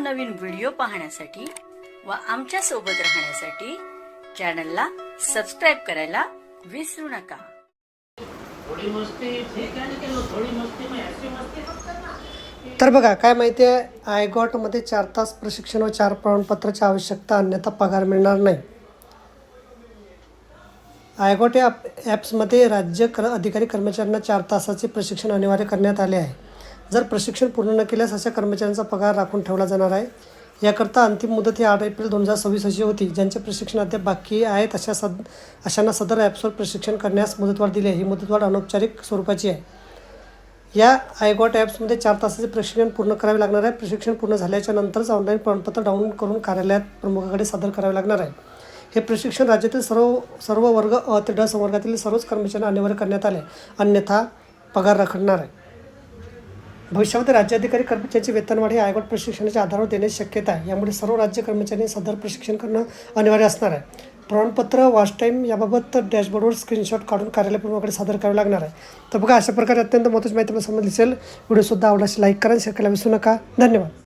नवनवीन व्हिडिओ पाहण्यासाठी व आमच्या सोबत राहण्यासाठी चॅनलला सबस्क्राइब करायला विसरू नका। थोड़ी मस्ती ठीक है, लेकिन वो थोड़ी मस्ती में ऐसी मस्ती मत करना। तर बघा काय माहिती आहे, आयगॉटमध्ये 4 तास प्रशिक्षण व 4 प्रमाणपत्राची आवश्यकता, अन्यथा पगार मिळणार नाही। आयगॉट या ॲप्समध्ये राज्य अधिकारी कर्मचाऱ्यांना 4 तासाचे प्रशिक्षण अनिवार्य करण्यात आले आहे। जर प्रशिक्षण पूर्ण न केल्यास अशा कर्मचाऱ्यांचा पगार राखून ठेवला जाणार आहे। याकरता अंतिम मुदत ही 8 एप्रिल 2026 अशी होती। ज्यांचे प्रशिक्षण अद्याप बाकी आहेत अशांना सदर ॲप्सवर प्रशिक्षण करण्यास मुदतवाढ दिली आहे। ही मुदतवाढ अनौपचारिक स्वरूपाची आहे। या आयगॉट ॲप्समध्ये 4 तासाचे प्रशिक्षण पूर्ण करावे लागणार आहे। प्रशिक्षण पूर्ण झाल्याच्या नंतरच ऑनलाईन प्रमाणपत्र डाउनलोड करून कार्यालयात प्रमुखाकडे सादर करावे लागणार आहे। हे प्रशिक्षण राज्यातील सर्व वर्ग अ ते ड संवर्गातील सर्वच कर्मचाऱ्यांना अनिवार्य करण्यात आले, अन्यथा पगार रखडणार आहे। भविष्यामध्ये राज्याधिकारी कर्मचाऱ्यांची वेतनवाढ ही आयगॉट प्रशिक्षणाच्या आधारावर देण्याची शक्यता आहे। यामुळे सर्व राज्य कर्मचाऱ्यांनी सदर प्रशिक्षण करणं अनिवार्य असणार आहे। प्रमाणपत्र वॉच टाईम याबाबत डॅशबोर्डवर स्क्रीनशॉट काढून कार्यालय प्रमुखाकडे सादर करावे लागणार आहे। तर बघा, अशा प्रकारे अत्यंत महत्त्वाची माहिती समजली असेल। व्हिडिओसुद्धा आवडल्यास लाईक करा, शेअर करायला विसरू नका। धन्यवाद।